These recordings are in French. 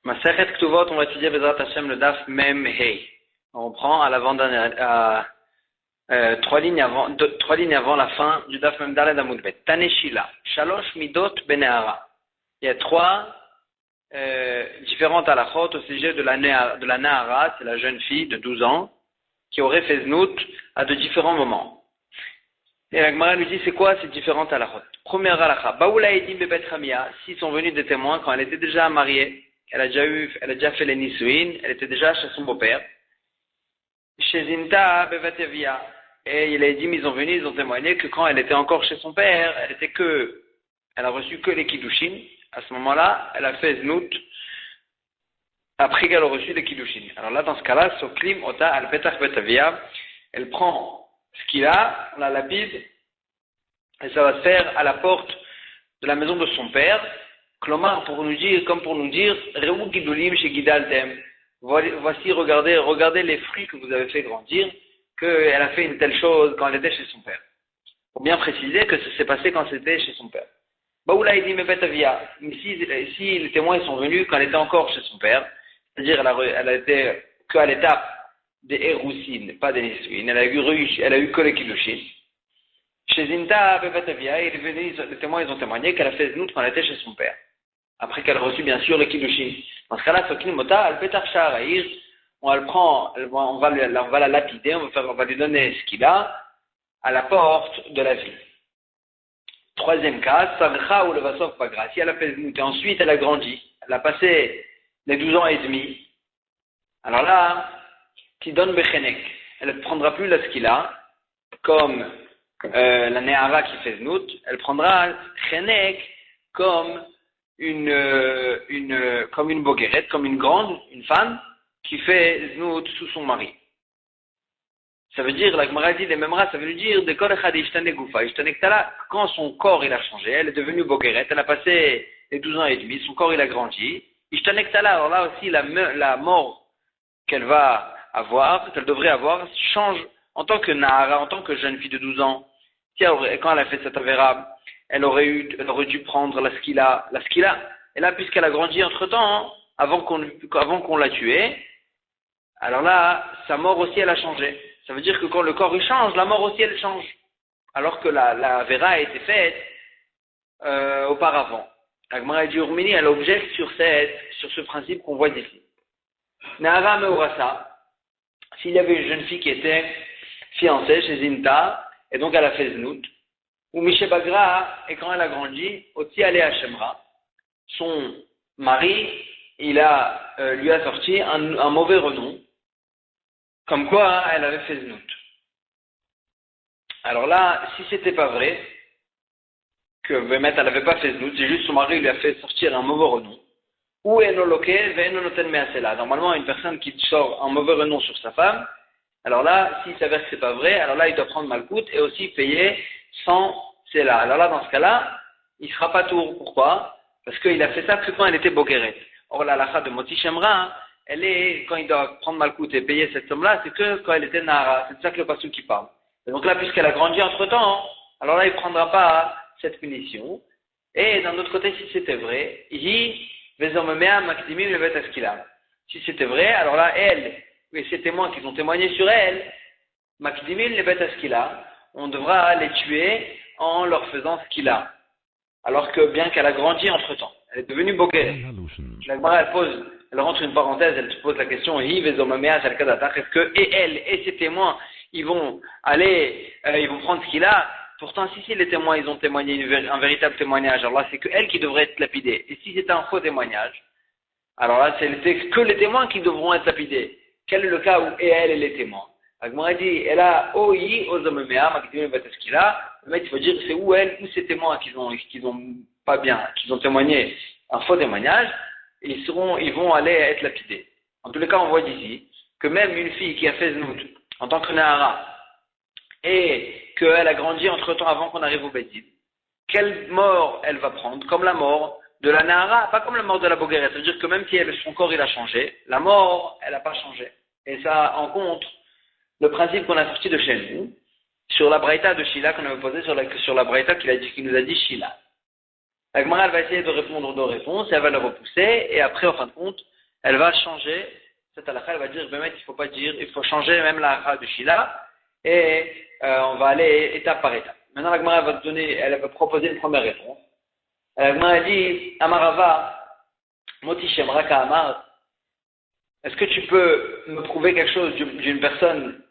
Masechet Ktuvot, on va étudier Bezrat Hashem le Daf Mem Hei. On prend à l'avant-dernière, trois lignes avant la fin du Daf Mem Daled Amud Bet. Taneshila, Shalosh Midot Benehara. Il y a trois différentes halachot au sujet de la Nehara, c'est la jeune fille de 12 ans, qui aurait fait znout à de différents moments. Et la Gemara lui dit, c'est quoi ces différentes halachot? Première halakha, Baoula Edim Bebet Ramia, s'ils sont venus des témoins quand elle était déjà mariée, elle a déjà fait les Nisuin, elle était déjà chez son beau-père. Chez Zinta Bevatevia, et les Edim, ils ont venu, ils ont témoigné que quand elle était encore chez son père, elle a reçu que les Kiddushin. À ce moment-là, elle a fait znout, après qu'elle a reçu les Kiddushin. Alors là, dans ce cas-là, Soklim Ota al Petach Betavia, elle prend ce qu'il a, la lapide, et ça va se faire à la porte de la maison de son père. Klomar, pour nous dire, Reu Gidulim chez Gidaltem. Voici, regardez les fruits que vous avez fait grandir, qu'elle a fait une telle chose quand elle était chez son père. Pour bien préciser que ça s'est passé quand c'était chez son père. Baoula Edim Betavia, si les témoins sont venus quand elle était encore chez son père, c'est-à-dire elle était qu'à l'étape des Erousin, pas des Nisuin, elle a eu que les Kiddushin. Chez Zinta Bevatavia, les témoins ils ont témoigné qu'elle a fait znout quand elle était chez son père. Après qu'elle a reçu bien sûr les Kiddushin. Dans ce cas-là, Sokin Mota, al Petar Sha'araïr, on va la lapider, on va lui donner ce qu'il a à la porte de la ville. Troisième cas, Savcha ou le Vasov Pagra, si elle a fait znout et ensuite elle a grandi, elle a passé les 12 ans et demi, alors là, qui donne Bechenek, elle ne prendra plus la skila, comme la Nehara qui fait znout, elle prendra Chenek comme une boguerette, comme une femme qui fait znout sous son mari. Ça veut dire, la Gemara dit, les mêmes races, ça veut dire, de kol echad ishtane gufa, ishtane ktala, quand son corps il a changé, elle est devenue boguerette, elle a passé les 12 ans et demi, son corps il a grandi, ishtane ktala, alors là aussi la mort qu'elle va avoir, qu'elle devrait avoir, change en tant que Nahara, en tant que jeune fille de 12 ans. Quand elle a fait cette avéra, elle aurait dû prendre la skila. Et là, puisqu'elle a grandi entre-temps, avant qu'on l'a tuée, alors là, sa mort aussi, elle a changé. Ça veut dire que quand le corps il change, la mort aussi, elle change. Alors que la avéra a été faite auparavant. La Gemara du Urmini, elle objecte sur ce principe qu'on voit d'ici. Nahara Meurasa, s'il y avait une jeune fille qui était fiancée chez Zinta, et donc elle a fait znout, ou Mishe Bagra, et quand elle a grandi, Oti Ale Hashemra, son mari, lui a sorti un mauvais renom, comme quoi elle avait fait znout. Alors là, si c'était pas vrai, que elle n'avait pas fait znout, c'est juste son mari lui a fait sortir un mauvais renom, ou normalement, une personne qui sort un mauvais renom sur sa femme, alors là, s'il s'avère que c'est pas vrai, alors là, il doit prendre malkout et aussi payer 100 cela. Alors là, dans ce cas-là, il sera pas tour. Pourquoi? Parce qu'il a fait ça que quand elle était bogueret. Or, la halakha de Moti Shemra, quand il doit prendre malkout et payer cette somme-là, c'est que quand elle était nahara. C'est de ça que le passou qui parle. Et donc là, puisqu'elle a grandi entre-temps, alors là, il prendra pas cette punition. Et d'un autre côté, si c'était vrai, si c'était vrai, alors là, elle et ces témoins qui ont témoigné sur elle, Makdimin les bêtes askila, on devra les tuer en leur faisant ce qu'il a. Alors que bien qu'elle a grandi entre temps, elle est devenue boguer. La Gemara, elle rentre une parenthèse, elle se pose la question, est-ce que et elle et ses témoins, ils vont prendre ce qu'il a? Pourtant, si les témoins, ils ont témoigné un véritable témoignage, alors là, c'est que elle qui devrait être lapidée. Et si c'était un faux témoignage, alors là, c'est que les témoins qui devront être lapidés. Quel est le cas où et elle et les témoins? Agmara dit, elle a oi ozomemea, makdim bateskila. Le mec, il faut dire, c'est où elle, ou ces témoins qui ont pas bien, qui ont témoigné un faux témoignage, ils vont aller être lapidés. En tous les cas, on voit d'ici que même une fille qui a fait znout en tant que nahara, et qu'elle a grandi entre-temps avant qu'on arrive au Bédine, quelle mort elle va prendre? Comme la mort de la Nahara, pas comme la mort de la Bogueret. Ça veut dire que même si son corps il a changé, la mort, elle n'a pas changé. Et ça en compte le principe qu'on a sorti de chez nous, sur la Braïta de Shila, qu'on avait posé sur la Braïta qui nous a dit Shila. La Gemara, elle va essayer de répondre aux deux réponses, elle va le repousser, et après, en fin de compte, elle va changer, cette halakha, elle va dire, il faut pas dire, il faut changer même la halakha de Shila, et on va aller étape par étape. Maintenant, la Gemara va elle va proposer une première réponse. La Gemara dit, Amarava, Moti Shemra Ka'amar, est-ce que tu peux me prouver quelque chose d'une personne,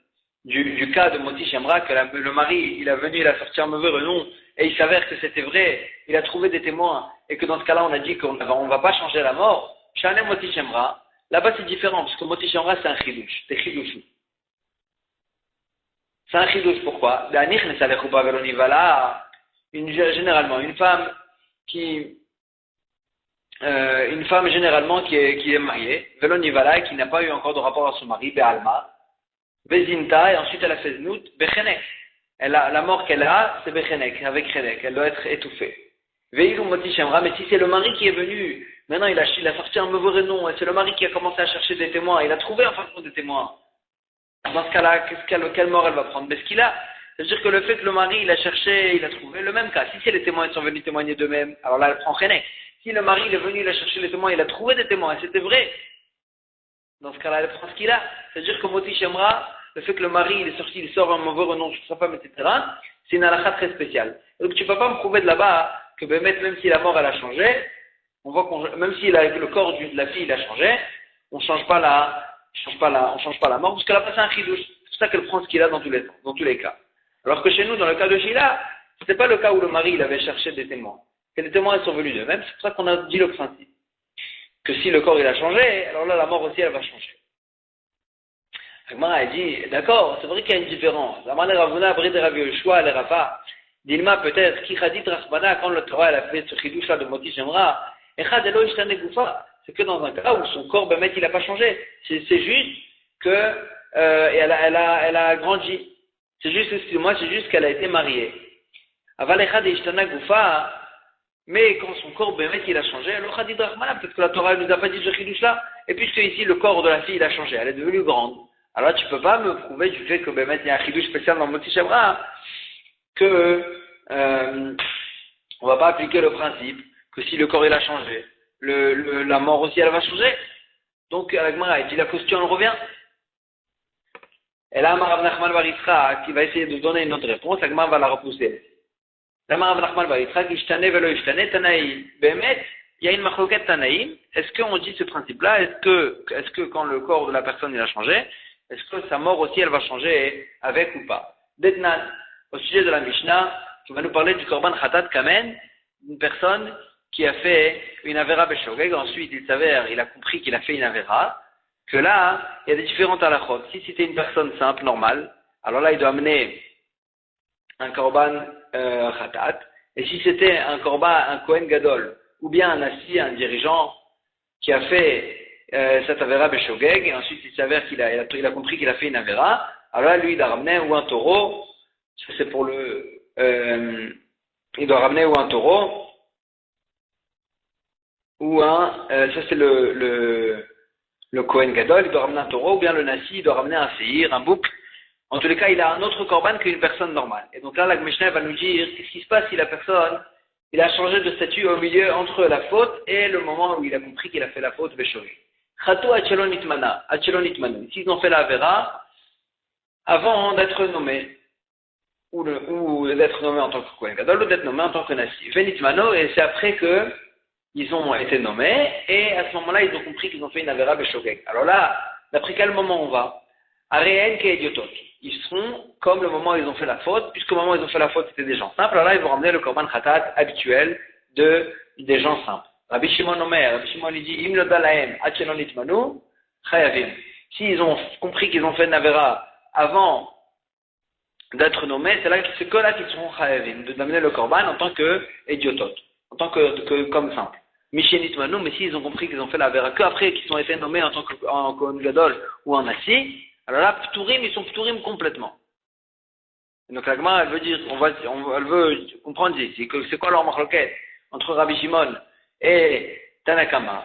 du cas de Moti Shemra, que le mari, il a sorti un mauvais renom, et il s'avère que c'était vrai, il a trouvé des témoins, et que dans ce cas-là, on a dit qu'on ne va pas changer la mort. Shane Moti Shemra, là-bas c'est différent, parce que Moti Shemra c'est un chidouche, c'est chidouchou. C'est un chidouche, pourquoi? Généralement, une femme généralement qui est mariée, Velonivala, qui n'a pas eu encore de rapport à son mari, Be'alma, Bezinta, et ensuite elle a fait Znout, Bechenek. La mort qu'elle a, c'est Bechenek, avec Chenek, elle doit être étouffée. Veilou Moti Shemra, mais si c'est le mari qui est venu, maintenant il a sorti un mauvais nom, et c'est le mari qui a commencé à chercher des témoins, il a trouvé en fin de compte des témoins. Dans ce cas-là, quelle mort elle va prendre? Mais ce qu'il a, c'est-à-dire que le fait que le mari, il a cherché, il a trouvé le même cas. Si c'est les témoins qui sont venus témoigner d'eux-mêmes, alors là, elle prend Chenek. Si le mari, il est venu, il a cherché les témoins, il a trouvé des témoins, et c'était vrai, dans ce cas-là, elle prend ce qu'il a. C'est-à-dire que Moti Shemra, le fait que le mari, il sort un mauvais renom sur sa femme, etc., c'est une halakha très spéciale. Donc tu ne peux pas me prouver de là-bas que même si la mort, elle a changé, on voit même si le corps de la fille, il a changé, on change pas la mort, parce qu'elle a passé un chidouche. C'est pour ça qu'elle prend ce qu'il a dans tous les cas. Alors que chez nous, dans le cas de Sheila, c'était pas le cas où le mari, il avait cherché des témoins. Et les témoins, ils sont venus d'eux-mêmes. C'est pour ça qu'on a dit le principe. Que si le corps, il a changé, alors là, la mort aussi, elle va changer. Agmara a dit, d'accord, c'est vrai qu'il y a une différence. Amane Ravuna, Bride Rav Yoshua, le Rafa, Dilma peut-être, qui Khadit Rachmana, quand le Torah, elle a fait ce chidouche-là de Moti Shemra, Echad Elo Ishtane Goufa, c'est que dans un cas où son corps, il n'a pas changé. C'est juste que, elle a grandi. C'est juste qu'elle a été mariée. Aval Echad Ishtane Goufa, mais quand son corps, il a changé, alors Khadit Rachmana, peut-être que la Torah, elle nous a pas dit ce chidouche-là, et puisque ici, le corps de la fille, il a changé, elle est devenue grande. Alors là, tu ne peux pas me prouver du fait que il y a un chidouche spécial dans Moti Shemra, que on ne va pas appliquer le principe que si le corps il a changé, la mort aussi elle va changer. Donc la Gemara dit la question elle revient. Et là, Rav Nachman bar Yitzchak qui va essayer de donner une autre réponse, la Gemara va la repousser. Là, Rav Nachman bar Yitzchak, Ishtane velo Ishtane Tanaï. Behemet, il y a une marloquette Tanaïm. Est-ce qu'on dit ce principe-là? Est-ce que quand le corps de la personne il a changé, est-ce que sa mort aussi elle va changer avec ou pas? Detnan, au sujet de la Mishnah, qui va nous parler du Korban Khatat Kamen, une personne qui a fait une Avera Beshogeg, ensuite il a compris qu'il a fait une Avera, que là, il y a des différentes halachot. Si c'était une personne simple, normale, alors là il doit amener un Korban Khatat, et si c'était un Kohen Gadol, ou bien un assis, un dirigeant, qui a fait cette Avera Beshogeg, et ensuite il s'avère qu'il a compris qu'il a fait une Avera, alors là lui il a ramené ou un taureau, ça c'est pour il doit ramener ou un taureau, ou ça c'est le Kohen Gadol, il doit ramener un taureau, ou bien le Nasi, il doit ramener un séhir, un bouc. En tous les cas, il a un autre korban qu'une personne normale. Et donc là, la Mishnah va nous dire qu'est-ce qui se passe si la personne, il a changé de statut au milieu entre la faute et le moment où il a compris qu'il a fait la faute, Beshogeg. Chatou achelon itmanu. S'ils ont fait la vera avant d'être nommés, ou d'être nommé en tant que Kohen Gadol, ou d'être nommé en tant que Nasi. Venitmano, et c'est après que ils ont été nommés, et à ce moment-là, ils ont compris qu'ils ont fait une Avera Beshogeg. Alors là, d'après quel moment on va? Aréen Keidiotot. Ils seront comme le moment où ils ont fait la faute, puisqu'au moment où ils ont fait la faute, c'était des gens simples, alors là, ils vont ramener le Korban Khatat habituel des gens simples. Rabbi Shimon Omer, Rabbi Shimon il dit, Im lo dalahem, achelon nitmanu, chayavim. S'ils ont compris qu'ils ont fait une Avera avant d'être nommés, c'est que là qu'ils seront chayavim, d'amener le Korban en tant que idiotot, en tant que comme simple. Mishénit Manou, mais s'ils ont compris qu'ils ont fait la vera que après qu'ils ont été nommés en tant qu'en Kohen Gadol ou en Assi, alors là, Pturim, ils sont Pturim complètement. Et donc la Gemara, elle veut dire, elle veut comprendre ici, que c'est quoi leur marloquette entre Rabbi Shimon et Tanakama.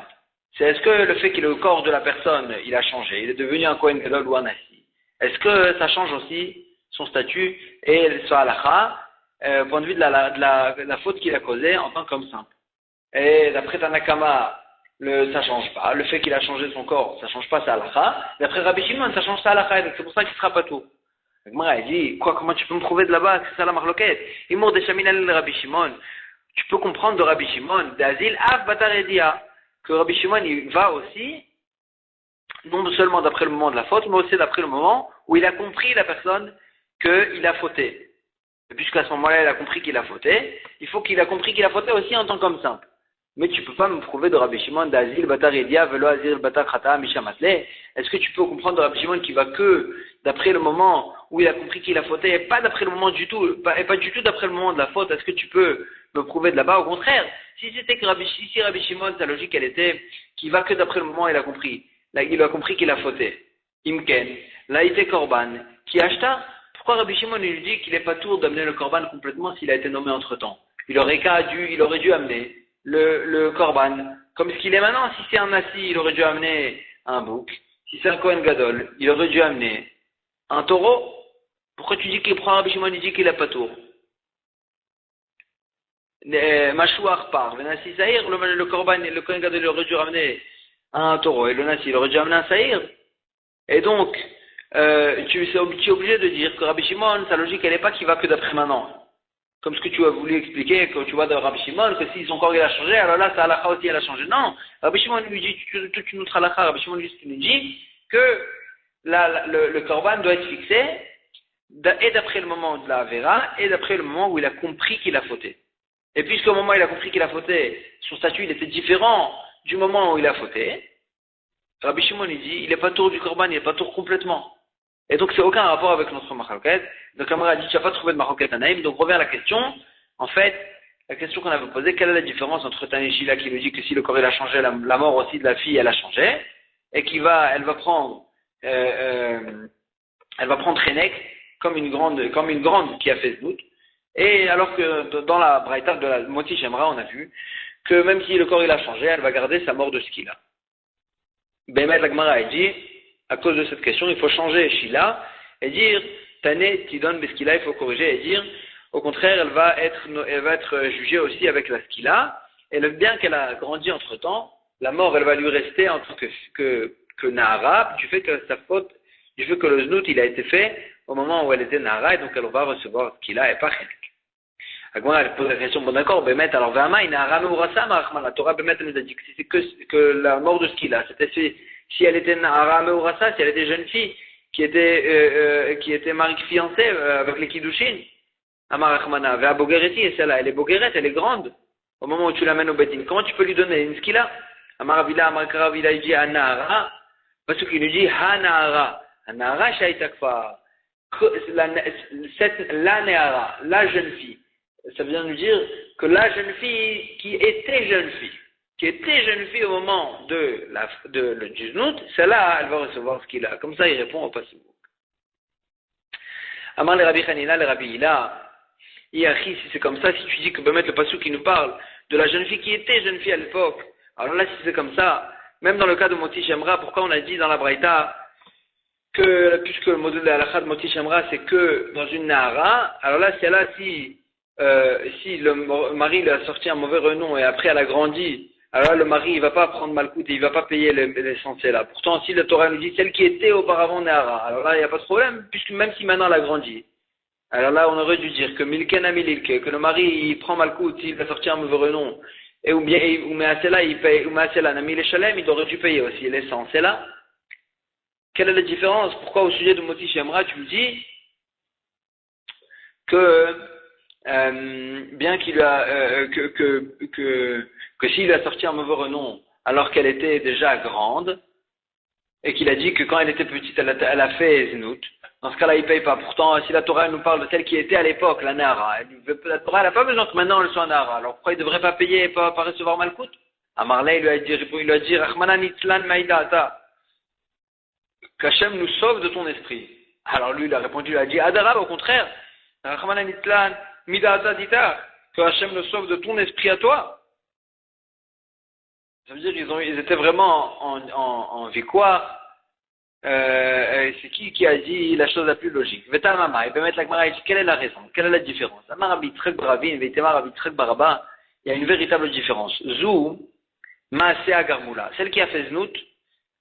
C'est est-ce que le fait que le corps de la personne, il a changé, il est devenu un Kohen Gadol ou un Assi, est-ce que ça change aussi son statut et sa halakha, point de vue de la faute qu'il a causée en tant qu'homme simple. Et d'après Tanakama, ça change pas. Le fait qu'il a changé son corps, ça change pas sa halakha. D'après Rabbi Shimon, ça change sa halakha. Donc c'est pour ça qu'il sera pas tout. Il dit, quoi, comment tu peux me prouver de là-bas? C'est ça la marloquette. Il mord des chaminales de Rabbi Shimon. Tu peux comprendre de Rabbi Shimon, d'Azil, Av Bataredia, que Rabbi Shimon, il va aussi, non seulement d'après le moment de la faute, mais aussi d'après le moment où il a compris la personne qu'il a fauté. Et puisqu'à ce moment-là, il a compris qu'il a fauté, il faut qu'il a compris qu'il a fauté aussi en tant qu'homme simple. Mais tu peux pas me prouver de Rabbi Shimon d'Azil Batar Edia Velo Azil Batar Khata Mishamatle. Est-ce que tu peux comprendre de Rabbi Shimon qui va que d'après le moment où il a compris qu'il a fauté et pas d'après le moment du tout, et pas du tout d'après le moment de la faute? Est-ce que tu peux me prouver de là-bas? Au contraire, si c'était que Rabbi Shimon, sa logique elle était qu'il va que d'après le moment où il a compris. Là, il a compris qu'il a fauté. Imken, là il était Korban, qui acheta. Pourquoi Rabbi Shimon lui dit qu'il n'est pas tour d'amener le Korban complètement s'il a été nommé entre temps? Il aurait dû amener le Korban, comme ce qu'il est maintenant. Si c'est un Nassi, il aurait dû amener un bouc. Si c'est un Kohen Gadol, il aurait dû amener un taureau. Pourquoi tu dis qu'il prend Rabbi Shimon, il dit qu'il n'a pas tour? Mashouar part, le Nassi Saïr, le Korban, le Kohen Gadol, il aurait dû ramener un taureau, et le Nassi, il aurait dû amener un Saïr. Et donc, tu es obligé de dire que Rabbi Shimon, sa logique, elle n'est pas qu'il va que d'après maintenant. Comme ce que tu as voulu expliquer, quand tu vois de Rabbi Shimon, que si son corps il a changé, alors là, sa halakha aussi elle a changé. Non, Rabbi Shimon lui dit, toute une autre halakha, Rabbi Shimon lui dit que le korban doit être fixé, et d'après le moment de la Avera, et d'après le moment où il a compris qu'il a fauté. Et puisqu'au moment où il a compris qu'il a fauté, son statut il était différent du moment où il a fauté, Rabbi Shimon il dit, il n'est pas tour du korban, il n'est pas tour complètement. Et donc, c'est aucun rapport avec notre maroquette. Donc, Amar a dit, tu n'as pas trouvé de maroquette à Naïm. Donc, revient à la question. En fait, la question qu'on avait posée, quelle est la différence entre Taneshila qui nous dit que si le corps il a changé, la mort aussi de la fille, elle a changé, et elle va prendre Renek comme une grande qui a fait ce doute. Et alors que dans la Braïta de la Moti Shemra, on a vu que même si le corps il a changé, elle va garder sa mort de ce qu'il a. Bémet Lagmara a dit, à cause de cette question, il faut changer Shila et dire Tane Tidon Beskila, il faut corriger et dire au contraire, elle va être jugée aussi avec la Skila, et le bien qu'elle a grandi entre temps, la mort elle va lui rester en tant que Nahara, du fait que sa faute, du fait que le Znout il a été fait au moment où elle était Nahara, et donc elle va recevoir Skila et pas Chenek. Agmara elle pose la question, bon d'accord, Bémet, alors Vama, Nahara Meurasa, la Torah Bémet elle nous a dit que c'est que la mort de Skila, c'était fait. Si elle était Nahara Meurasa, si elle était jeune fille, qui était mariée fiancée avec les Kiddushin, Amar Achmana, Vea Bogereti, et celle-là, elle est Bogeret, elle est grande, au moment où tu l'amènes au Bedin. Comment tu peux lui donner une skila? Amar Avila, Amar Karavila, il dit Anahara, parce qu'il nous dit Hanahara, Hanahara Shaitakfa, la Nehara, la jeune fille. Ça veut nous dire que la jeune fille qui était jeune fille au moment du Znout, celle-là, elle va recevoir ce qu'il a. Comme ça, il répond au passage. Amar le Rabbi Hanina, le Rabbi Hila, Iachi, si c'est comme ça, si tu dis que Bémet le passage qui nous parle de la jeune fille qui était jeune fille à l'époque, alors là, si c'est comme ça, même dans le cas de Moti Shemra, pourquoi on a dit dans la Braïta que, puisque le modèle de la halakha de Moti Shemra, c'est que dans une Nahara, alors là, c'est là, si le mari lui a sorti un mauvais renom et après elle a grandi, alors là, le mari, il va pas prendre Malkout et il va pas payer les censés là. Pourtant, si le Torah nous dit celle qui était auparavant Nehara, alors là, il n'y a pas de problème, puisque même si maintenant elle a grandi. Alors là, on aurait dû dire que Milken a Mililke, que le mari, il prend Malkout, il va sortir un mauvais renom, et ou Measela, il paye, ou Measela, Nami les Shalem, il aurait dû payer aussi les censés là. Quelle est la différence? Pourquoi au sujet de Moti Shemra, tu me dis que, bien qu'il a, que s'il lui a sorti un mauvais renom alors qu'elle était déjà grande, et qu'il a dit que quand elle était petite, elle a fait Znout, dans ce cas-là, il ne paye pas. Pourtant, si la Torah nous parle de celle qui était à l'époque, la Nahara, la Torah n'a pas besoin que maintenant elle soit Nahara. Alors pourquoi il ne devrait pas payer et pas recevoir Malkout? Amarleh, il lui a dit, Rachmana Nitzlan Maïdata, qu'Hachem nous sauve de ton esprit. Alors lui, il a répondu, il a dit, Adara, au contraire, Rachmana Nitzlan Midata Dita, que Hachem nous sauve de ton esprit à toi. Ça veut dire qu'ils étaient vraiment en victoire. C'est qui a dit la chose la plus logique? Vetar Mama, il peut mettre la Gemara et dire quelle est la raison, quelle est la différence? Amar Rabbi Tzrek Baravin, Veitemar Rabbi Tzrek Baraba, il y a une véritable différence. Zou, Maasea Garmoula, celle qui a fait Znout,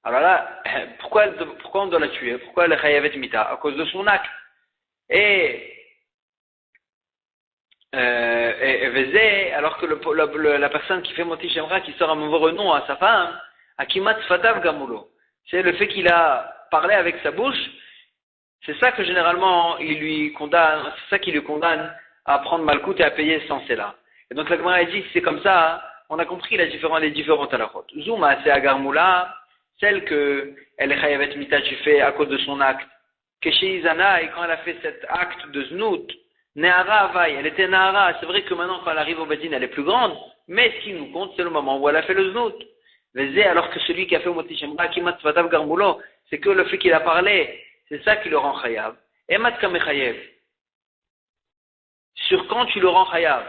alors là, pourquoi on doit la tuer? Pourquoi elle est Chayavet Mita? À cause de son acte. Et Vezé, alors que la personne qui fait Moti Shemra, qui sort un mauvais nom à sa femme, Akimat Fatav Gamulo, c'est le fait qu'il a parlé avec sa bouche, c'est ça que généralement il lui condamne, c'est ça qui lui condamne à prendre Malkout et à payer sans cela. Et donc la Gemara a dit, si c'est comme ça, on a compris les différentes halachot. Zouma, c'est Agarmoula, celle que elle est Chayavet Mita, tu fais à cause de son acte. Keshe Izana, et quand elle a fait cet acte de Znout, Nehara Avaï, elle était Nehara, c'est vrai que maintenant quand elle arrive au Bedin, elle est plus grande, mais ce qui nous compte, c'est le moment où elle a fait le Znout. Vezé, alors que celui qui a fait Moti Shemra, Kimat Fatav Garmulo, c'est que le fait qu'il a parlé, c'est ça qui le rend Chayav. Emat Kamechayev. Sur quand tu le rends Chayav?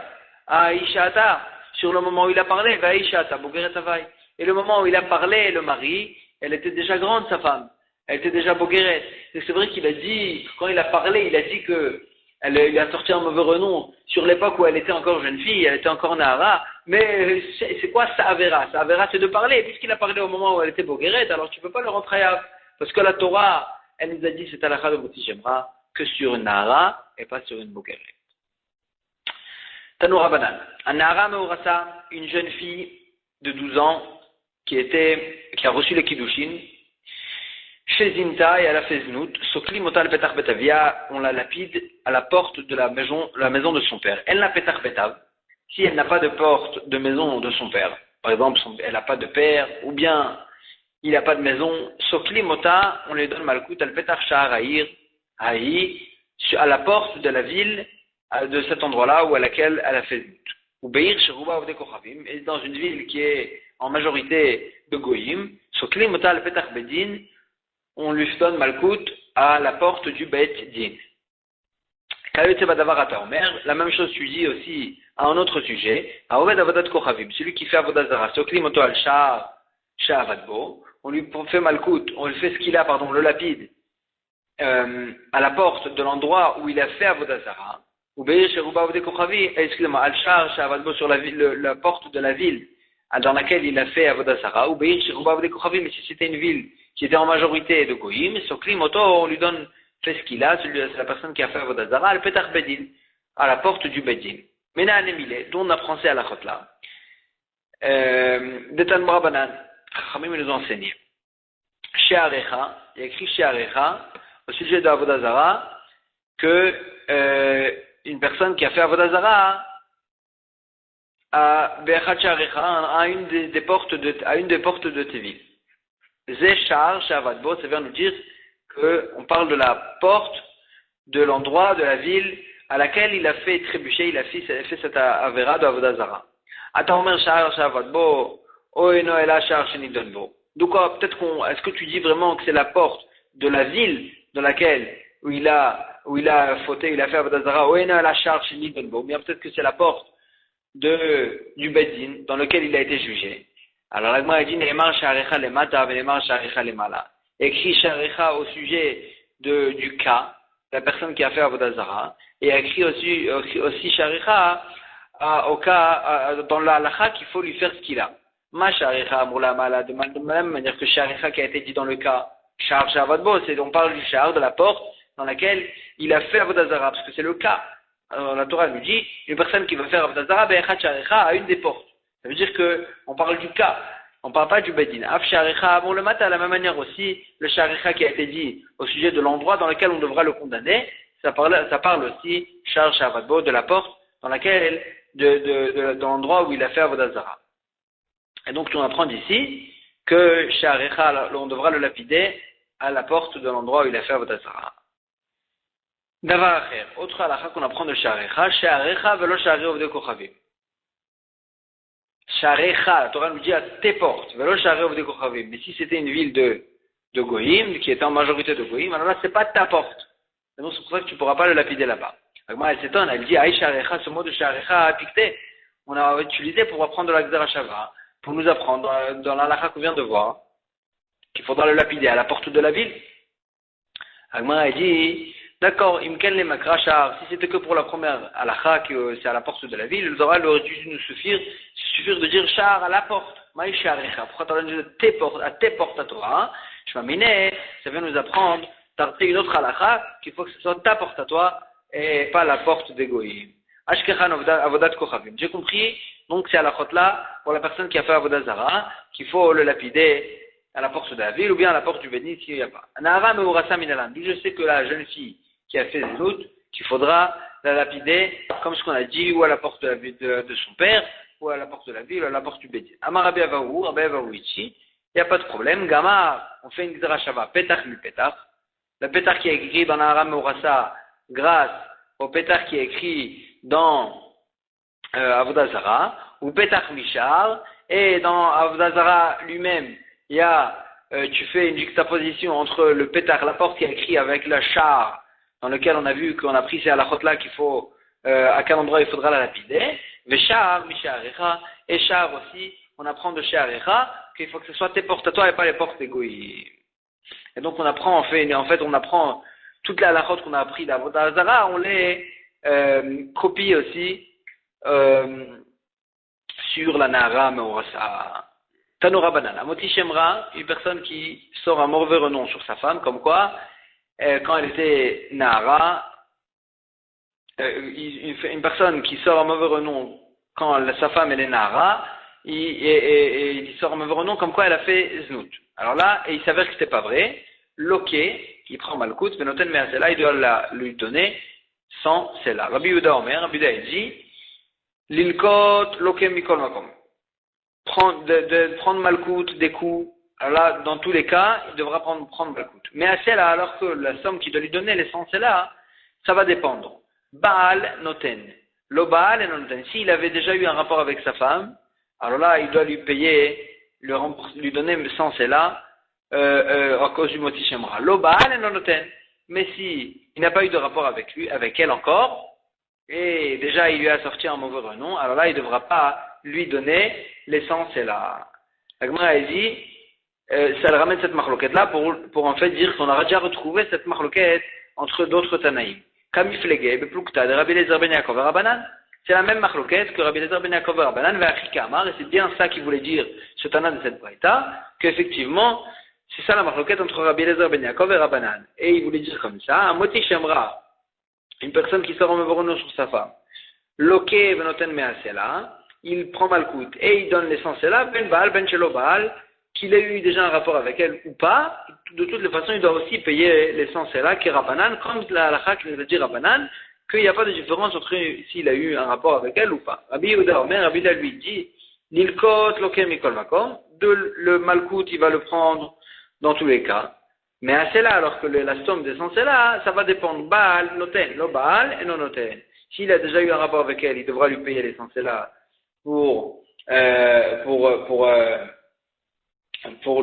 À Ishata, sur le moment où il a parlé, va Ishata, Bogeret Avaï. Et le moment où il a parlé, le mari, elle était déjà grande, sa femme. Elle était déjà Bogeret. C'est vrai qu'il a dit, quand il a parlé, il a dit que il a sorti un mauvais renom sur l'époque où elle était encore jeune fille, elle était encore Nahara. Mais c'est quoi Sa'avera? Sa'avera, c'est de parler. Puisqu'il a parlé au moment où elle était Bogeret, alors tu ne peux pas le rendre Chayav. Parce que la Torah, elle nous a dit, c'est halakha de Moti Shemra, que sur une Nahara et pas sur une Bogeret. Tanoura Banan. Un Nahara Meurasa, une jeune fille de 12 ans qui a reçu les Kiddushin, chez Zinta et à la Feznout, Sokli Motal Petar Betavia, on la lapide à la porte de la maison de son père. Elle n'a Petar Betav, si elle n'a pas de porte de maison de son père, par exemple, elle n'a pas de père, ou bien il n'a pas de maison, Sokli Mota, on lui donne Malkout al Petar Shahar Haï, à la porte de la ville, de cet endroit-là où à laquelle elle a Feznout. Ou Beir Sheruba Ovde Kochavim, et dans une ville qui est en majorité de Goyim, Sokli Mota al Petar Bedin, on lui donne Malkout à la porte du Bet Din. La même chose tu dis aussi à un autre sujet, à Oved Avodat Kochavim, celui qui fait Avodat Zara, Sokli Moto al Sha'avadbo, on lui fait Malkout, on lui fait ce qu'il a, le lapide, à la porte de l'endroit où il a fait Avodat Zara, ou Beir Sheruba Ovde Kochavim, al Sha'avadbo sur la porte de la ville dans laquelle il a fait Avodah Zara, ou Beir Sheruba Ovde Kochavim, mais si c'était une ville qui était en majorité de Goïm, Sokli Moto, on lui donne, fait ce qu'il a, c'est la personne qui a fait Avodah Zara, al Petar Bedin, à la porte du Bedin. Mena Anemile, d'où on apprend ça à la Chotla. Detan Morabanan, Chachamim nous ont enseigné. Chez Arecha, il y a écrit chez Arecha, au sujet de Avodah Zara, que une personne qui a fait Avodah Zara à une des portes de tes villes. Zéchar, Shavadbo, ça vient nous dire qu'on parle de la porte de l'endroit de la ville à laquelle il a fait trébucher, il a fait cette avera de Avodah Zara. Ataomer Shar Shavadbo, Oeno Ela Shar Shenidonbo. Donc, est-ce que tu dis vraiment que c'est la porte de la ville dans laquelle, où il a fauté, il a fait Avodah Zara, Oeno Ela Shar Shenidonbo, ou bien peut-être que c'est la porte du Beddin dans lequel il a été jugé. Alors la Gemara a dit Ne'emar Sha'arecha lemata ve'ne'emar Sha'arecha lemala. Écrit Sha'arecha au sujet du cas, la personne qui a fait Avodah Zara, et écrit aussi Sha'arecha au cas dans la halakha qu'il faut lui faire ce qu'il a. Ma Sha'arecha amrula mala, de la même manière que Sha'arecha qui a été dit dans le cas Sha'ar Shavadbo, on parle du Sha'ar, de la porte dans laquelle il a fait Avodah Zara, parce que c'est le cas. Alors la Torah nous dit, une personne qui veut faire Avodah Zara, Be'echat Sha'arecha à une des portes. Ça veut dire qu'on parle du cas, on ne parle pas du Bedin. Af Sha'arecha, bon le matin, à la même manière aussi, le Sha'arecha qui a été dit au sujet de l'endroit dans lequel on devra le condamner, ça parle aussi, Sha'ar Shavadbo, de la porte dans laquelle, de l'endroit où il a fait Avodah Zara. Et donc on apprend d'ici que Sha'arecha, on devra le lapider à la porte de l'endroit où il a fait Avodah Zara. Davar acher, autre halakha qu'on apprend de Sha'arecha, Sha'arecha velo Sha'arei Ovdei Kochavim. Sha'arecha, la Torah nous dit à tes portes, velo Sha'arei Ovdei Kochavim. Mais si c'était une ville de Goïm, qui était en majorité de Goïm, alors là c'est pas ta porte. Et donc c'est pour ça que tu ne pourras pas le lapider là-bas. Elle s'étonne, elle dit Aïe Sha'arecha, ce mot de Sha'arecha à Picté, on a utilisé pour apprendre de la Gzera Shava, pour nous apprendre dans l'halakha qu'on vient de voir, qu'il faudra le lapider à la porte de la ville. Elle dit d'accord, imken le makrachar, si c'était que pour la première halakha, que c'est à la porte de la ville, il aurait dû nous suffire de dire char à la porte. Maïcharecha. Pourquoi tu as donné à tes portes à toi? Je m'amenais, ça vient nous apprendre, tu as appris une autre halakha, qu'il faut que ce soit ta porte à toi et pas la porte des goïms. Ashkechan avodat kochavim. J'ai compris, donc c'est à la là pour la personne qui a fait avodat zara, qu'il faut le lapider à la porte de la ville ou bien à la porte du béni s'il n'y a pas. Nahara meurasa minalan. D'où je sais que la jeune fille qui a fait znout, qu'il faudra la lapider, comme ce qu'on a dit, ou à la porte de la ville de son père, ou à la porte de la ville, ou à la porte du béni. Amar Rabbi Avahu, Rabbi Avahu ici, il n'y a pas de problème. Gamar, on fait une gzera shava, petach mi petach. Le petach qui est écrit dans Nahara meurasa, grâce au petach qui est écrit dans Avodah Zara, ou petach mishar, et dans Avodah Zara lui-même, il y a, tu fais une juxtaposition entre le pétard, la porte qui est écrit avec le char, dans lequel on a vu qu'on a pris ces halachot-là qu'il faut, à quel endroit il faudra la lapider. Veshar, misharecha, et char aussi, on apprend de sharecha, qu'il faut que ce soit tes portes à toi et pas les portes égoïstes. Et donc on apprend, en fait, on apprend toutes les halachot qu'on a appris d'Avodah Zara, on les copie aussi, sur la Nahara Meorasa. Tanura Banana. Moti Shemra, une personne qui sort un mauvais renom sur sa femme, comme quoi, quand elle était Nahara, une personne qui sort un mauvais renom quand sa femme elle est Nahara, il sort un mauvais renom comme quoi elle a fait Znout. Alors là, et il s'avère que c'était pas vrai, Loké, qui prend Malkout, Benoten Measela, il doit lui donner sans cela. Rabbi Yehuda Omer, Rabbi Yehuda dit, Lilkot Loké Mikol Makom. Prendre Malkout, des coups, alors là, dans tous les cas, il devra prendre Malkout. Mais à celle-là, alors que la somme qu'il doit lui donner, les 100 celle-là, ça va dépendre. Baal Noten. Lo Baal et Noten. S'il avait déjà eu un rapport avec sa femme, alors là, il doit lui payer, lui donner 100 celle-là, à cause du Moti Shemra. Lo Baal et Noten. Mais si il n'a pas eu de rapport avec elle encore, et déjà il lui a sorti un mauvais renom, alors là, il ne devra pas lui donner l'essence est là. La Gemara a dit, ça le ramène cette marloquette là pour en fait dire qu'on aura déjà retrouvé cette marloquette entre d'autres Tanaïm. Kamiflege, Beplukta, de Rabbi Eliezer ben Yaakov et Rabbanan. C'est la même marloquette que Rabbi Eliezer ben Yaakov et Rabbanan, Ve'achika Amar, et c'est bien ça qu'il voulait dire ce Tana de cette braïta, qu'effectivement, c'est ça la marloquette entre Rabbi Eliezer ben Yaakov et Rabbanan. Et il voulait dire comme ça, un moti shemra, une personne qui sort en mauvais renom sur sa femme, Loké venoten measela, il prend Malkout et il donne l'essence là, ben Baal, ben Shelo Baal, qu'il ait eu déjà un rapport avec elle ou pas, de toutes les façons, il doit aussi payer l'essence là, qui est Rabbanan, comme la halakha qui nous a dit Rabbanan, qu'il n'y a pas de différence entre s'il a eu un rapport avec elle ou pas. Rabbi Yehuda Omer, Rabbi Yehuda lui dit, Nilkot Loké Mikol Makom, le Malkout, il va le prendre dans tous les cas. Mais à celle-là, alors que la somme d'essence là, ça va dépendre Baal, Noten, lo Baal et non Noten. S'il a déjà eu un rapport avec elle, il devra lui payer l'essence là pour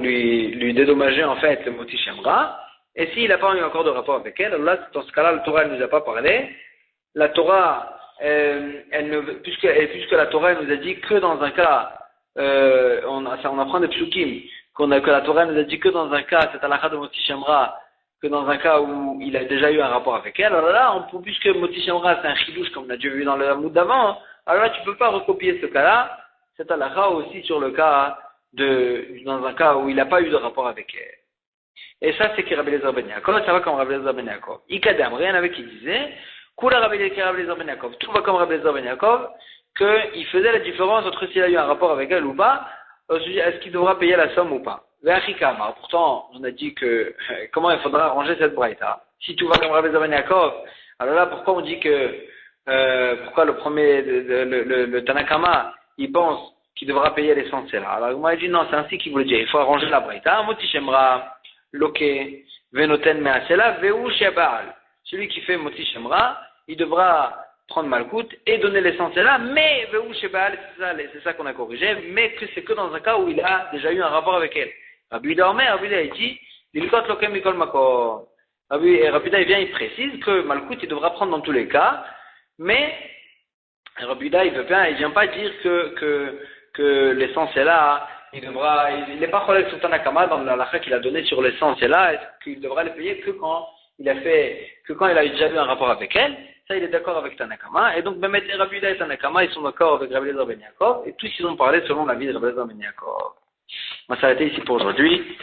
lui dédommager en fait le Moti Shemra. Et s'il n'a pas eu encore de rapport avec elle, alors là, dans ce cas-là, la Torah ne nous a pas parlé. La Torah, puisque la Torah nous a dit que dans un cas, on apprend des psukim, que la Torah nous a dit que dans un cas, c'est halakha de Moti Shemra, que dans un cas où il a déjà eu un rapport avec elle, alors là, puisque Moti Shemra c'est un chidouche comme on a déjà vu dans le Hamoud d'avant, alors là tu peux pas recopier ce cas-là, c'est halakha aussi sur le cas dans un cas où il n'a pas eu de rapport avec elle. Et ça c'est Rabbi Eliezer ben Yaakov, ça va comme Rabbi Eliezer ben Yaakov. Ikadam, rien avec qui disait, Kula Rabbi Eliezer ben Yaakov, tout va comme Rabbi Eliezer ben Yaakov, qu'il faisait la différence entre s'il a eu un rapport avec elle ou pas, est-ce qu'il devra payer la somme ou pas. Pourtant, on a dit que comment il faudra arranger cette braïta. Si tout va comme Rabbi Eliezer ben Yaakov, alors là, pourquoi on dit que pourquoi le premier, le Tanakama, il pense qu'il devra payer l'essence là. Alors moi, il dit non, c'est ainsi qu'il voulait dire. Il faut arranger la braïta. Moti Shemra, Loké, Venoten Measela, Veu Shebaal. Celui qui fait Moti Shemra, il devra prendre Malkout et donner l'essence là, mais Veu Shebaal, c'est ça qu'on a corrigé, mais que c'est que dans un cas où il a déjà eu un rapport avec elle. Rabbi Yehuda Omer, Rabbi Yehuda dit, Lilkot Loké Mikol Makom. Rabbi Yehuda, il vient, il précise que Malkout, il devra prendre dans tous les cas, mais Rabbi Yehuda, il vient pas dire que l'essence est là, il n'est pas collé sur Tanakama dans la halakha qu'il a donné sur l'essence est là, qu'il devra le payer que quand il a déjà eu un rapport avec elle. ça il est d'accord avec Tanakama, et donc Bemet et Rabbi Yehuda et Tanakama, ils sont d'accord avec Rabbi Eliezer ben Yaakov, et tous ils ont parlé selon la vie de Rabbi Eliezer ben Yaakov. On va s'arrêter ici pour aujourd'hui.